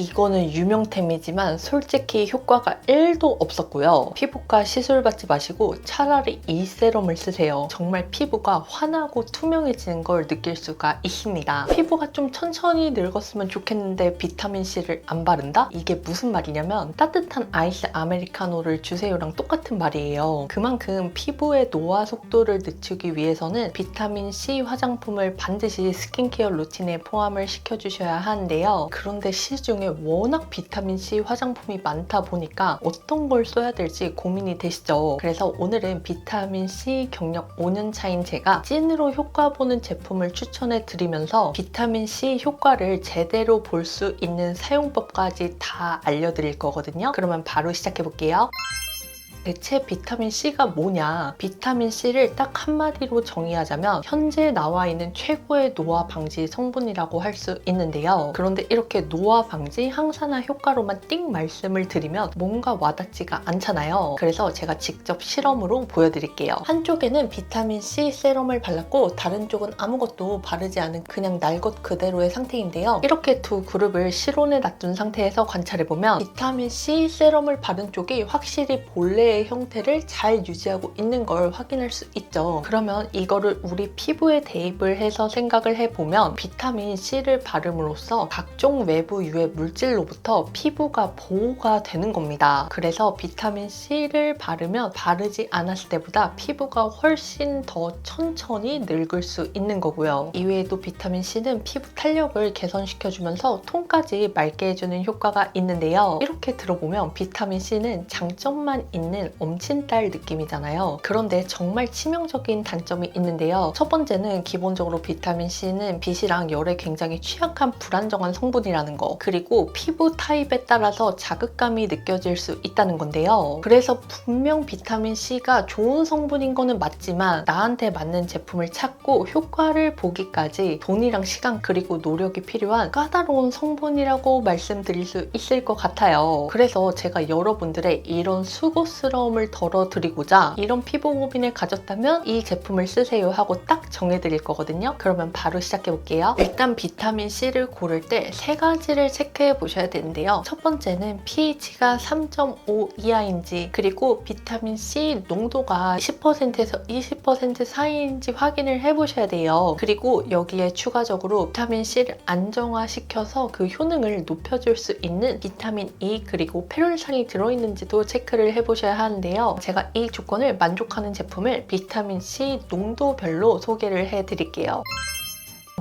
이거는 유명템이지만 솔직히 효과가 1도 없었고요. 피부과 시술 받지 마시고 차라리 이 세럼을 쓰세요. 정말 피부가 환하고 투명해지는 걸 느낄 수가 있습니다. 피부가 좀 천천히 늙었으면 좋겠는데 비타민C를 안 바른다? 이게 무슨 말이냐면 따뜻한 아이스 아메리카노를 주세요랑 똑같은 말이에요. 그만큼 피부의 노화 속도를 늦추기 위해서는 비타민C 화장품을 반드시 스킨케어 루틴에 포함을 시켜주셔야 하는데요. 그런데 시중에 워낙 비타민C 화장품이 많다 보니까 어떤 걸 써야 될지 고민이 되시죠. 그래서 오늘은 비타민C 경력 5년 차인 제가 찐으로 효과 보는 제품을 추천해 드리면서 비타민C 효과를 제대로 볼 수 있는 사용법까지 다 알려드릴 거거든요. 그러면 바로 시작해 볼게요. 대체 비타민C가 뭐냐? 비타민C를 딱 한마디로 정의하자면 현재 나와 있는 최고의 노화 방지 성분이라고 할 수 있는데요. 그런데 이렇게 노화 방지 항산화 효과로만 띵 말씀을 드리면 뭔가 와닿지가 않잖아요. 그래서 제가 직접 실험으로 보여드릴게요. 한쪽에는 비타민C 세럼을 발랐고 다른 쪽은 아무것도 바르지 않은 그냥 날 것 그대로의 상태인데요. 이렇게 두 그룹을 실온에 놔둔 상태에서 관찰해보면 비타민C 세럼을 바른 쪽이 확실히 본래의 형태를 잘 유지하고 있는 걸 확인할 수 있죠. 그러면 이거를 우리 피부에 대입을 해서 생각을 해보면 비타민C를 바름으로써 각종 외부 유해 물질로부터 피부가 보호가 되는 겁니다. 그래서 비타민C를 바르면 바르지 않았을 때보다 피부가 훨씬 더 천천히 늙을 수 있는 거고요. 이외에도 비타민C는 피부 탄력을 개선시켜주면서 톤까지 맑게 해주는 효과가 있는데요. 이렇게 들어보면 비타민C는 장점만 있는 엄친딸 느낌이잖아요. 그런데 정말 치명적인 단점이 있는데요. 첫 번째는 기본적으로 비타민C는 빛이랑 열에 굉장히 취약한 불안정한 성분이라는 거, 그리고 피부 타입에 따라서 자극감이 느껴질 수 있다는 건데요. 그래서 분명 비타민C가 좋은 성분인 거는 맞지만 나한테 맞는 제품을 찾고 효과를 보기까지 돈이랑 시간 그리고 노력이 필요한 까다로운 성분이라고 말씀드릴 수 있을 것 같아요. 그래서 제가 여러분들의 이런 수고스러움을 덜어드리고자 이런 피부 고민을 가졌다면 이 제품을 쓰세요 하고 딱 정해드릴 거거든요. 그러면 바로 시작해볼게요. 일단 비타민C를 고를 때 세 가지를 체크해 보셔야 되는데요. 첫 번째는 pH가 3.5 이하인지, 그리고 비타민C 농도가 10%에서 20% 사이인지 확인을 해보셔야 돼요. 그리고 여기에 추가적으로 비타민C를 안정화시켜서 그 효능을 높여줄 수 있는 비타민 E 그리고 페롤상이 들어있는지도 체크를 해보셔야 하는데요. 제가 이 조건을 만족하는 제품을 비타민C 농도별로 소개를 해드릴게요.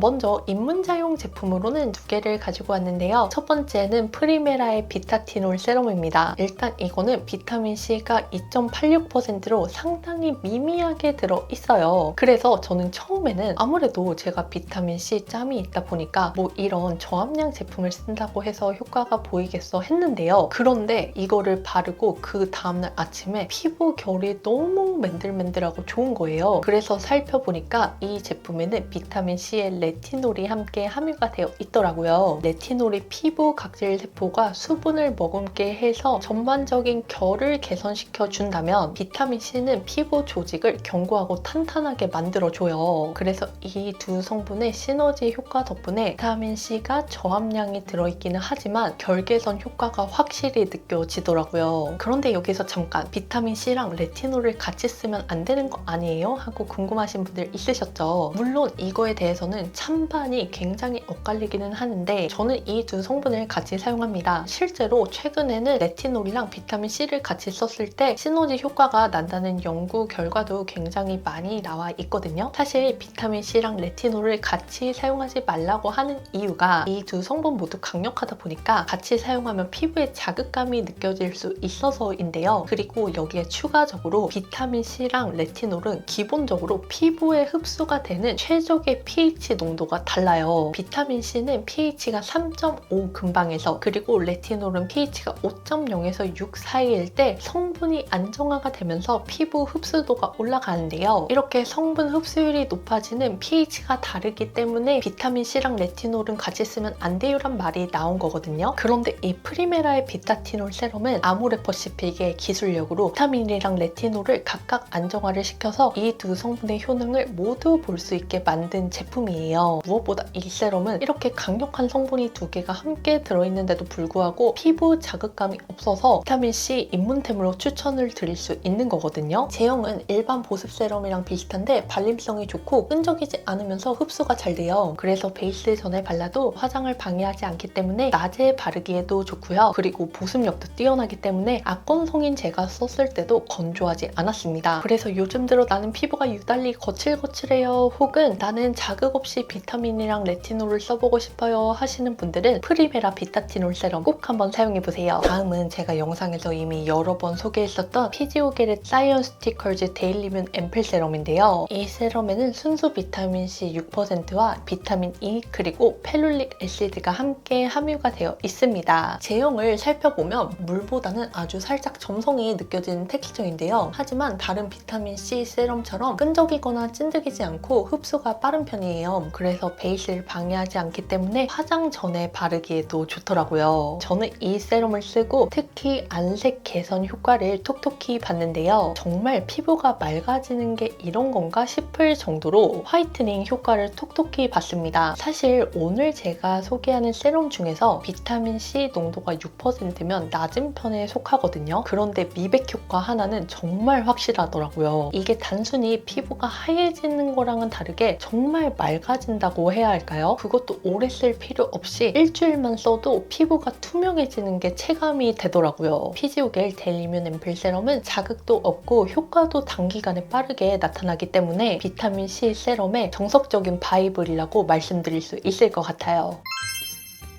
먼저 입문자용 제품으로는 두 개를 가지고 왔는데요. 첫 번째는 프리메라의 비타티놀 세럼입니다. 일단 이거는 비타민C가 2.86%로 상당히 미미하게 들어있어요. 그래서 저는 처음에는 아무래도 제가 비타민C 짬이 있다 보니까 뭐 이런 저함량 제품을 쓴다고 해서 효과가 보이겠어 했는데요. 그런데 이거를 바르고 그 다음날 아침에 피부 결이 너무 맨들맨들하고 좋은 거예요. 그래서 살펴보니까 이 제품에는 비타민C의 레티놀이 함께 함유가 되어 있더라고요. 레티놀이 피부 각질 세포가 수분을 머금게 해서 전반적인 결을 개선시켜 준다면 비타민C는 피부 조직을 견고하고 탄탄하게 만들어줘요. 그래서 이 두 성분의 시너지 효과 덕분에 비타민C가 저함량이 들어있기는 하지만 결 개선 효과가 확실히 느껴지더라고요. 그런데 여기서 잠깐 비타민C랑 레티놀을 같이 쓰면 안 되는 거 아니에요? 하고 궁금하신 분들 있으셨죠? 물론 이거에 대해서는 찬반이 굉장히 엇갈리기는 하는데 저는 이 두 성분을 같이 사용합니다. 실제로 최근에는 레티놀이랑 비타민C를 같이 썼을 때 시너지 효과가 난다는 연구 결과도 굉장히 많이 나와 있거든요. 사실 비타민C랑 레티놀을 같이 사용하지 말라고 하는 이유가 이 두 성분 모두 강력하다 보니까 같이 사용하면 피부에 자극감이 느껴질 수 있어서인데요. 그리고 여기에 추가적으로 비타민C랑 레티놀은 기본적으로 피부에 흡수가 되는 최적의 pH 농도가 달라요. 비타민C는 pH가 3.5 근방에서, 그리고 레티놀은 pH가 5.0에서 6 사이일 때 성분이 안정화가 되면서 피부 흡수도가 올라가는데요. 이렇게 성분 흡수율이 높아지는 pH가 다르기 때문에 비타민C랑 레티놀은 같이 쓰면 안 돼요란 말이 나온 거거든요. 그런데 이 프리메라의 비타티놀 세럼은 아모레퍼시픽의 기술력으로 비타민이랑 레티놀을 각각 안정화를 시켜서 이 두 성분의 효능을 모두 볼 수 있게 만든 제품이에요. 세럼이에요. 무엇보다 이 세럼은 이렇게 강력한 성분이 두 개가 함께 들어있는데도 불구하고 피부 자극감이 없어서 비타민C 입문템으로 추천을 드릴 수 있는 거거든요. 제형은 일반 보습 세럼이랑 비슷한데 발림성이 좋고 끈적이지 않으면서 흡수가 잘 돼요. 그래서 베이스 전에 발라도 화장을 방해하지 않기 때문에 낮에 바르기에도 좋고요. 그리고 보습력도 뛰어나기 때문에 악건성인 제가 썼을 때도 건조하지 않았습니다. 그래서 요즘 들어 나는 피부가 유달리 거칠거칠해요, 혹은 나는 자극 없이 비타민이랑 레티놀을 써보고 싶어요 하시는 분들은 프리메라 비타티놀 세럼 꼭 한번 사용해보세요. 다음은 제가 영상에서 이미 여러 번 소개했었던 피지오겔의 사이언스티컬즈 데일리뮨 앰플 세럼인데요. 이 세럼에는 순수 비타민C 6%와 비타민 E 그리고 페룰릭 애시드가 함께 함유가 되어 있습니다. 제형을 살펴보면 물보다는 아주 살짝 점성이 느껴지는 텍스처인데요. 하지만 다른 비타민C 세럼처럼 끈적이거나 찐득이지 않고 흡수가 빠른 편이에요. 그래서 베이스를 방해하지 않기 때문에 화장 전에 바르기에도 좋더라고요. 저는 이 세럼을 쓰고 특히 안색 개선 효과를 톡톡히 봤는데요. 정말 피부가 맑아지는 게 이런 건가 싶을 정도로 화이트닝 효과를 톡톡히 봤습니다. 사실 오늘 제가 소개하는 세럼 중에서 비타민C 농도가 6%면 낮은 편에 속하거든요. 그런데 미백 효과 하나는 정말 확실하더라고요. 이게 단순히 피부가 하얘지는 거랑은 다르게 정말 맑아진다고 해야 할까요? 그것도 오래 쓸 필요 없이 일주일만 써도 피부가 투명해지는 게 체감이 되더라고요. 피지오겔 데일리뮨 앰플 세럼은 자극도 없고 효과도 단기간에 빠르게 나타나기 때문에 비타민C 세럼의 정석적인 바이블이라고 말씀드릴 수 있을 것 같아요.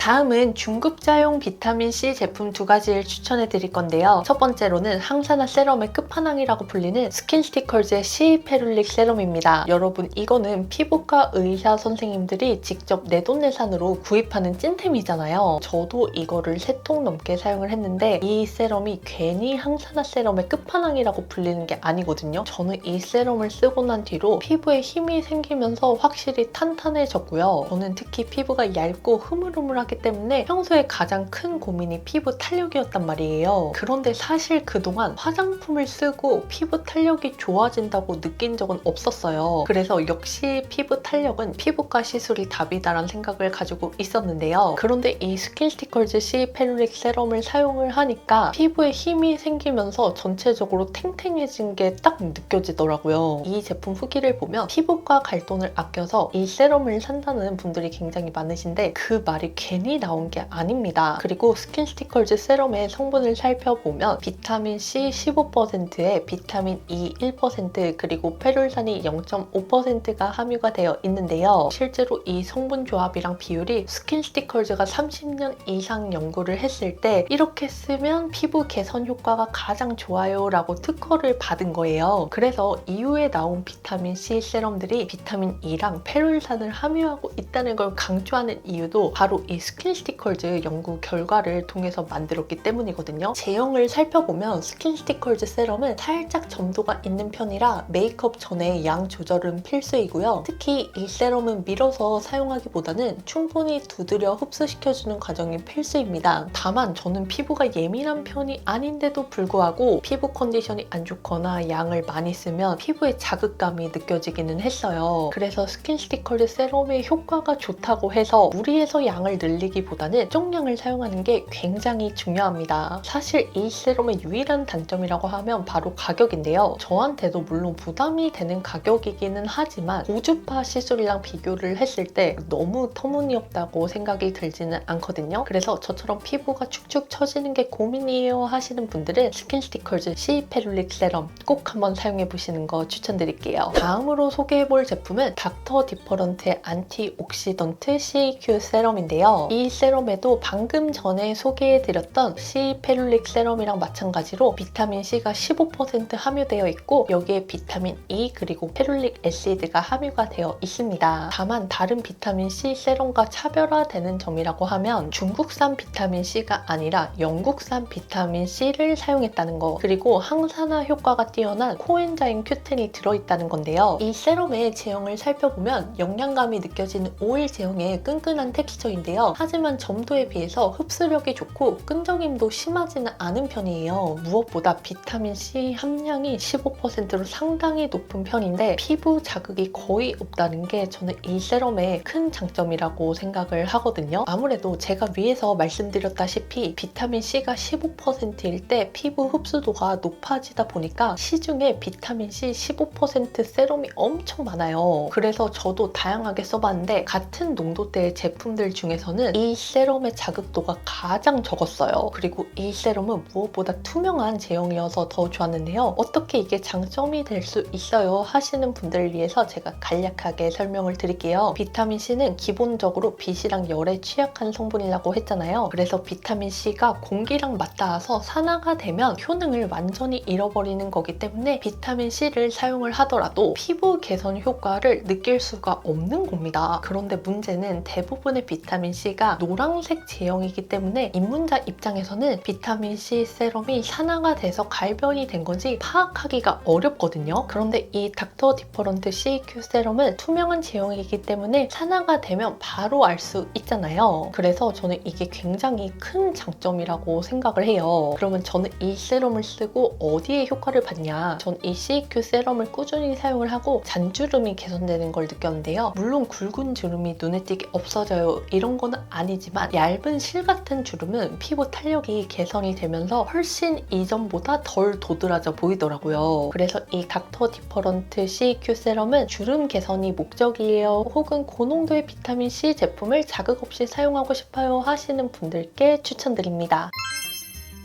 다음은 중급자용 비타민C 제품 두 가지를 추천해 드릴 건데요. 첫 번째로는 항산화 세럼의 끝판왕이라고 불리는 스킨스티컬즈의 C 페룰릭 세럼입니다. 여러분, 이거는 피부과 의사 선생님들이 직접 내돈내산으로 구입하는 찐템이잖아요. 저도 이거를 3통 넘게 사용을 했는데 이 세럼이 괜히 항산화 세럼의 끝판왕이라고 불리는 게 아니거든요. 저는 이 세럼을 쓰고 난 뒤로 피부에 힘이 생기면서 확실히 탄탄해졌고요. 저는 특히 피부가 얇고 흐물흐물하기 때문에 평소에 가장 큰 고민이 피부 탄력이었단 말이에요. 그런데 사실 그동안 화장품을 쓰고 피부 탄력이 좋아진다고 느낀 적은 없었어요. 그래서 역시 피부 탄력은 피부과 시술이 답이다라는 생각을 가지고 있었는데요. 그런데 이 스킨스티컬즈 C 페룰릭 세럼을 사용을 하니까 피부에 힘이 생기면서 전체적으로 탱탱해진 게 딱 느껴지더라고요. 이 제품 후기를 보면 피부과 갈 돈을 아껴서 이 세럼을 산다는 분들이 굉장히 많으신데 그 말이 괜히 나온 게 아닙니다. 그리고 스킨스티컬즈 세럼의 성분을 살펴보면 비타민 C 15%에 비타민 E 1% 그리고 페룰산이 0.5%가 함유가 되어 있는데요. 실제로 이 성분 조합이랑 비율이 스킨스티컬즈가 30년 이상 연구를 했을 때 이렇게 쓰면 피부 개선 효과가 가장 좋아요 라고 특허를 받은 거예요. 그래서 이후에 나온 비타민 C 세럼들이 비타민 E랑 페룰산을 함유하고 있다는 걸 강조하는 이유도 바로 이 스킨스티컬즈 연구 결과를 통해서 만들었기 때문이거든요. 제형을 살펴보면 스킨스티컬즈 세럼은 살짝 점도가 있는 편이라 메이크업 전에 양 조절은 필수이고요. 특히 이 세럼은 밀어서 사용하기보다는 충분히 두드려 흡수시켜주는 과정이 필수입니다. 다만 저는 피부가 예민한 편이 아닌데도 불구하고 피부 컨디션이 안 좋거나 양을 많이 쓰면 피부에 자극감이 느껴지기는 했어요. 그래서 스킨스티컬즈 세럼의 효과가 좋다고 해서 무리해서 양을 늘리기보다는 적정량을 사용하는 게 굉장히 중요합니다. 사실 이 세럼의 유일한 단점이라고 하면 바로 가격인데요. 저한테도 물론 부담이 되는 가격이기는 하지만 고주파 시술이랑 비교를 했을 때 너무 터무니없다고 생각이 들지는 않거든요. 그래서 저처럼 피부가 축축 처지는 게 고민이에요 하시는 분들은 스킨스티컬즈 C 페룰릭 세럼 꼭 한번 사용해보시는 거 추천드릴게요. 다음으로 소개해볼 제품은 닥터 디퍼런트의 안티옥시던트 CQ 세럼인데요. 이 세럼에도 방금 전에 소개해드렸던 C 페룰릭 세럼이랑 마찬가지로 비타민 C가 15% 함유되어 있고 여기에 비타민 E 그리고 페룰릭 애시드가 함유가 되어 있습니다. 다만 다른 비타민 C 세럼과 차별화되는 점이라고 하면 중국산 비타민 C가 아니라 영국산 비타민 C를 사용했다는 거, 그리고 항산화 효과가 뛰어난 코엔자임 Q10이 들어있다는 건데요. 이 세럼의 제형을 살펴보면 영양감이 느껴지는 오일 제형의 끈끈한 텍스처인데요. 하지만 점도에 비해서 흡수력이 좋고 끈적임도 심하지는 않은 편이에요. 무엇보다 비타민C 함량이 15%로 상당히 높은 편인데 피부 자극이 거의 없다는 게 저는 이 세럼의 큰 장점이라고 생각을 하거든요. 아무래도 제가 위에서 말씀드렸다시피 비타민C가 15%일 때 피부 흡수도가 높아지다 보니까 시중에 비타민C 15% 세럼이 엄청 많아요. 그래서 저도 다양하게 써봤는데 같은 농도대의 제품들 중에서는 이 세럼의 자극도가 가장 적었어요. 그리고 이 세럼은 무엇보다 투명한 제형이어서 더 좋았는데요. 어떻게 이게 장점이 될 수 있어요 하시는 분들을 위해서 제가 간략하게 설명을 드릴게요. 비타민C는 기본적으로 빛이랑 열에 취약한 성분이라고 했잖아요. 그래서 비타민C가 공기랑 맞닿아서 산화가 되면 효능을 완전히 잃어버리는 거기 때문에 비타민C를 사용을 하더라도 피부 개선 효과를 느낄 수가 없는 겁니다. 그런데 문제는 대부분의 비타민C가 노란색 제형이기 때문에 입문자 입장에서는 비타민C 세럼이 산화가 돼서 갈변이 된 건지 파악하기가 어렵거든요. 그런데 이 닥터 디퍼런트 CEQ 세럼은 투명한 제형이기 때문에 산화가 되면 바로 알 수 있잖아요. 그래서 저는 이게 굉장히 큰 장점이라고 생각을 해요. 그러면 저는 이 세럼을 쓰고 어디에 효과를 봤냐? 전 이 CEQ 세럼을 꾸준히 사용을 하고 잔주름이 개선되는 걸 느꼈는데요. 물론 굵은 주름이 눈에 띄게 없어져요. 이런 거는 아니지만 얇은 실 같은 주름은 피부 탄력이 개선이 되면서 훨씬 이전보다 덜 도드라져 보이더라고요. 그래서 이 닥터 디퍼런트 CEQ 세럼은 주름 개선이 목적이에요. 혹은 고농도의 비타민C 제품을 자극 없이 사용하고 싶어요 하시는 분들께 추천드립니다.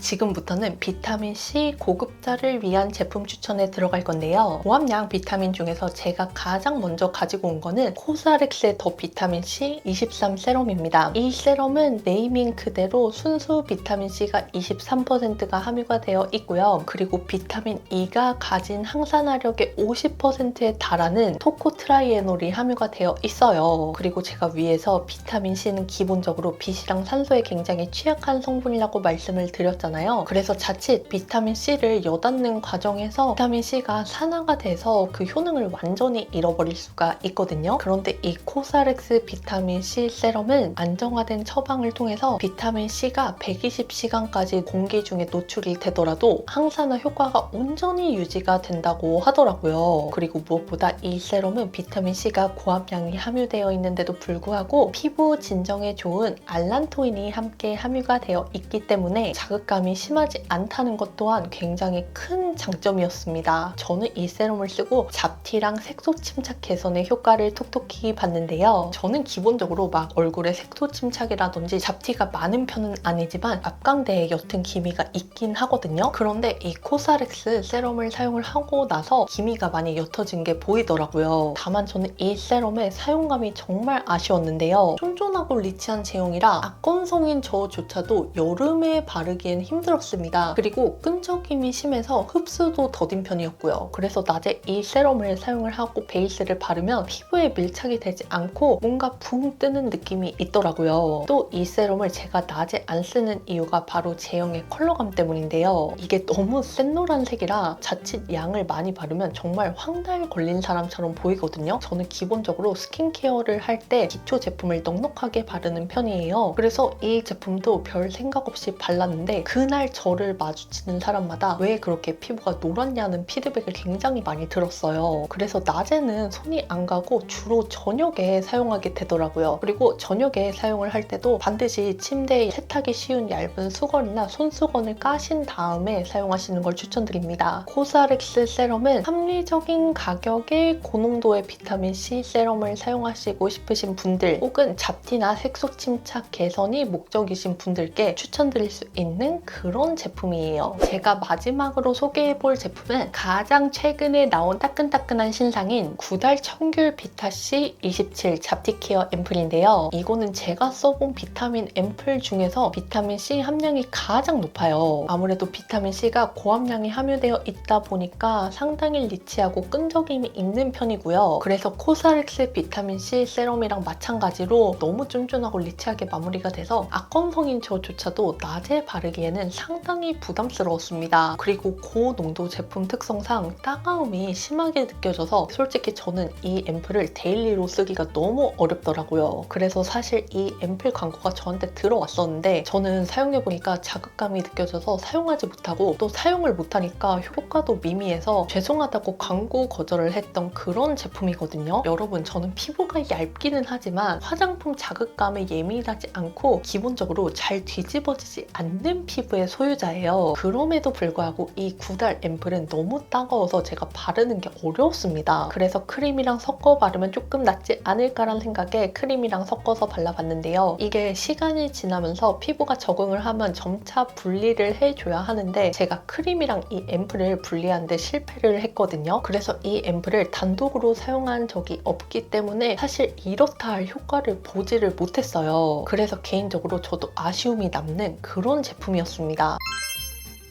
지금부터는 비타민C 고급자를 위한 제품 추천에 들어갈 건데요. 고함량 비타민 중에서 제가 가장 먼저 가지고 온 거는 코스알엑스의 더 비타민C 23 세럼입니다. 이 세럼은 네이밍 그대로 순수 비타민C가 23%가 함유가 되어 있고요. 그리고 비타민 E가 가진 항산화력의 50%에 달하는 토코트라이에놀이 함유가 되어 있어요. 그리고 제가 위에서 비타민C는 기본적으로 빛이랑 산소에 굉장히 취약한 성분이라고 말씀을 드렸잖아요. 그래서 자칫 비타민C를 여닫는 과정에서 비타민C가 산화가 돼서 그 효능을 완전히 잃어버릴 수가 있거든요. 그런데 이 코스알엑스 비타민C 세럼은 안정화된 처방을 통해서 비타민C가 120시간까지 공기 중에 노출이 되더라도 항산화 효과가 온전히 유지가 된다고 하더라고요. 그리고 무엇보다 이 세럼은 비타민C가 고함량이 함유되어 있는데도 불구하고 피부 진정에 좋은 알란토인이 함께 함유가 되어 있기 때문에 자극감이 심하지 않다는 것 또한 굉장히 큰 장점이었습니다. 저는 이 세럼을 쓰고 잡티랑 색소 침착 개선의 효과를 톡톡히 봤는데요. 저는 기본적으로 막 얼굴에 색소 침착이라든지 잡티가 많은 편은 아니지만 앞광대에 옅은 기미가 있긴 하거든요. 그런데 이 코스알엑스 세럼을 사용을 하고 나서 기미가 많이 옅어진 게 보이더라고요. 다만 저는 이 세럼의 사용감이 정말 아쉬웠는데요. 쫀쫀하고 리치한 제형이라 악건성인 저조차도 여름에 바르기엔 힘들었습니다. 그리고 끈적임이 심해서 흡수도 더딘 편이었고요. 그래서 낮에 이 세럼을 사용을 하고 베이스를 바르면 피부에 밀착이 되지 않고 뭔가 붕 뜨는 느낌이 있더라고요. 또 이 세럼을 제가 낮에 안 쓰는 이유가 바로 제형의 컬러감 때문인데요. 이게 너무 센 노란색이라 자칫 양을 많이 바르면 정말 황달 걸린 사람처럼 보이거든요. 저는 기본적으로 스킨케어를 할 때 기초 제품을 넉넉하게 바르는 편이에요. 그래서 이 제품도 별 생각 없이 발랐는데 그날 저를 마주치는 사람마다 왜 그렇게 피부가 노랗냐는 피드백을 굉장히 많이 들었어요. 그래서 낮에는 손이 안 가고 주로 저녁에 사용하게 되더라고요. 그리고 저녁에 사용을 할 때도 반드시 침대에 세탁이 쉬운 얇은 수건이나 손수건을 까신 다음에 사용하시는 걸 추천드립니다. 코스알엑스 세럼은 합리적인 가격에 고농도의 비타민C 세럼을 사용하시고 싶으신 분들 혹은 잡티나 색소 침착 개선이 목적이신 분들께 추천드릴 수 있는 그런 제품이에요. 제가 마지막으로 소개해볼 제품은 가장 최근에 나온 따끈따끈한 신상인 구달 청귤 비타C 27 잡티 케어 앰플인데요. 이거는 제가 써본 비타민 앰플 중에서 비타민C 함량이 가장 높아요. 아무래도 비타민C가 고함량이 함유되어 있다 보니까 상당히 리치하고 끈적임이 있는 편이고요. 그래서 코스알엑스 비타민C 세럼이랑 마찬가지로 너무 쫀쫀하고 리치하게 마무리가 돼서 악건성인 저조차도 낮에 바르기에는 쓰기에는 상당히 부담스러웠습니다. 그리고 고농도 제품 특성상 따가움이 심하게 느껴져서 솔직히 저는 이 앰플을 데일리로 쓰기가 너무 어렵더라고요. 그래서 사실 이 앰플 광고가 저한테 들어왔었는데 저는 사용해보니까 자극감이 느껴져서 사용하지 못하고 또 사용을 못하니까 효과도 미미해서 죄송하다고 광고 거절을 했던 그런 제품이거든요. 여러분, 저는 피부가 얇기는 하지만 화장품 자극감에 예민하지 않고 기본적으로 잘 뒤집어지지 않는 피부의 소유자예요. 그럼에도 불구하고 이 구달 앰플은 너무 따가워서 제가 바르는 게 어려웠습니다. 그래서 크림이랑 섞어 바르면 조금 낫지 않을까라는 생각에 크림이랑 섞어서 발라봤는데요. 이게 시간이 지나면서 피부가 적응을 하면 점차 분리를 해줘야 하는데 제가 크림이랑 이 앰플을 분리하는데 실패를 했거든요. 그래서 이 앰플을 단독으로 사용한 적이 없기 때문에 사실 이렇다 할 효과를 보지를 못했어요. 그래서 개인적으로 저도 아쉬움이 남는 그런 제품이었습니다.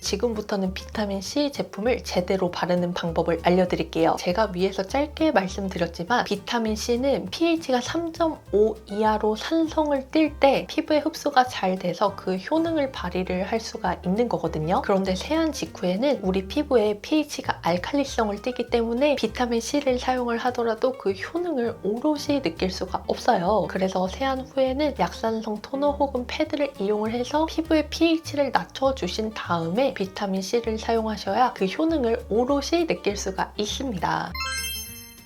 지금부터는 비타민C 제품을 제대로 바르는 방법을 알려드릴게요. 제가 위에서 짧게 말씀드렸지만 비타민C는 pH가 3.5 이하로 산성을 띌 때 피부에 흡수가 잘 돼서 그 효능을 발휘를 할 수가 있는 거거든요. 그런데 세안 직후에는 우리 피부에 pH가 알칼리성을 띠기 때문에 비타민C를 사용을 하더라도 그 효능을 오롯이 느낄 수가 없어요. 그래서 세안 후에는 약산성 토너 혹은 패드를 이용을 해서 피부의 pH를 낮춰주신 다음에 비타민C를 사용하셔야 그 효능을 오롯이 느낄 수가 있습니다.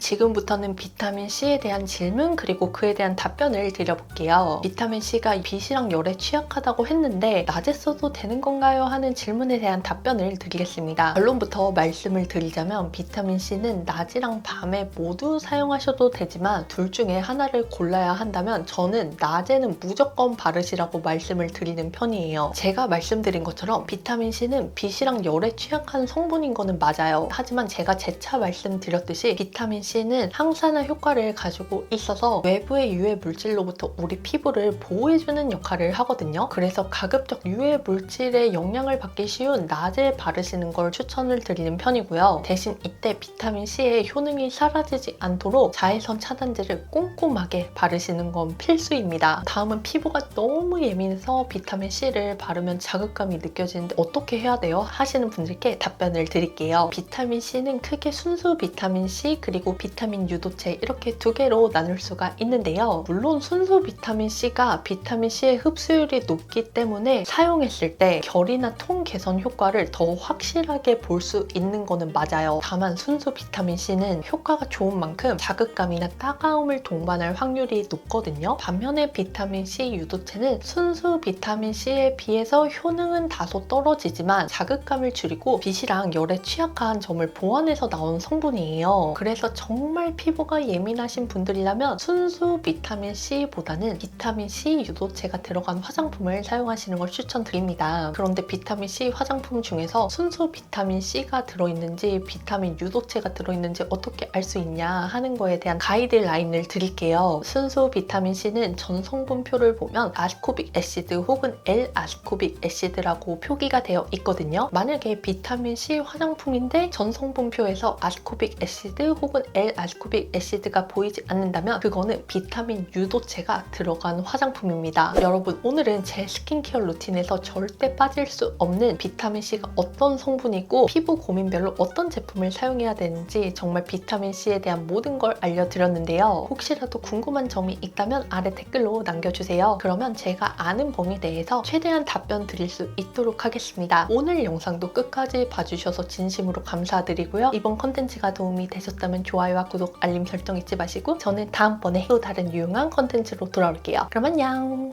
지금부터는 비타민C에 대한 질문 그리고 그에 대한 답변을 드려볼게요. 비타민C가 빛이랑 열에 취약하다고 했는데 낮에 써도 되는 건가요? 하는 질문에 대한 답변을 드리겠습니다. 결론부터 말씀을 드리자면 비타민C는 낮이랑 밤에 모두 사용하셔도 되지만 둘 중에 하나를 골라야 한다면 저는 낮에는 무조건 바르시라고 말씀을 드리는 편이에요. 제가 말씀드린 것처럼 비타민C는 빛이랑 열에 취약한 성분인 거는 맞아요. 하지만 제가 재차 말씀드렸듯이 비타민C 는 항산화 효과를 가지고 있어서 외부의 유해 물질로부터 우리 피부를 보호해주는 역할을 하거든요. 그래서 가급적 유해 물질의 영향을 받기 쉬운 낮에 바르시는 걸 추천을 드리는 편이고요. 대신 이때 비타민C의 효능이 사라지지 않도록 자외선 차단제를 꼼꼼하게 바르시는 건 필수입니다. 다음은 피부가 너무 예민해서 비타민C를 바르면 자극감이 느껴지는데 어떻게 해야 돼요? 하시는 분들께 답변을 드릴게요. 비타민C는 크게 순수 비타민C 그리고 비타민 유도체 이렇게 두 개로 나눌 수가 있는데요. 물론 순수 비타민C가 비타민C의 흡수율이 높기 때문에 사용했을 때 결이나 톤 개선 효과를 더 확실하게 볼 수 있는 거는 맞아요. 다만 순수 비타민C는 효과가 좋은 만큼 자극감이나 따가움을 동반할 확률이 높거든요. 반면에 비타민C 유도체는 순수 비타민C에 비해서 효능은 다소 떨어지지만 자극감을 줄이고 빛이랑 열에 취약한 점을 보완해서 나온 성분이에요. 그래서 정말 피부가 예민하신 분들이라면 순수 비타민C보다는 비타민C 유도체가 들어간 화장품을 사용하시는 걸 추천드립니다. 그런데 비타민C 화장품 중에서 순수 비타민C가 들어있는지 비타민 유도체가 들어있는지 어떻게 알 수 있냐 하는 거에 대한 가이드라인을 드릴게요. 순수 비타민C는 전 성분표를 보면 아스코빅 애시드 혹은 L-아스코빅 애시드라고 표기가 되어 있거든요. 만약에 비타민C 화장품인데 전 성분표에서 아스코빅 애시드 혹은 L-아스코빅 애시드가 보이지 않는다면 그거는 비타민 유도체가 들어간 화장품입니다. 여러분, 오늘은 제 스킨케어 루틴에서 절대 빠질 수 없는 비타민C가 어떤 성분이고 피부 고민별로 어떤 제품을 사용해야 되는지 정말 비타민C에 대한 모든 걸 알려드렸는데요. 혹시라도 궁금한 점이 있다면 아래 댓글로 남겨주세요. 그러면 제가 아는 범위 내에서 최대한 답변 드릴 수 있도록 하겠습니다. 오늘 영상도 끝까지 봐주셔서 진심으로 감사드리고요. 이번 컨텐츠가 도움이 되셨다면 좋아요와 구독, 알림 설정 잊지 마시고 저는 다음번에 또 다른 유용한 컨텐츠로 돌아올게요. 그럼 안녕!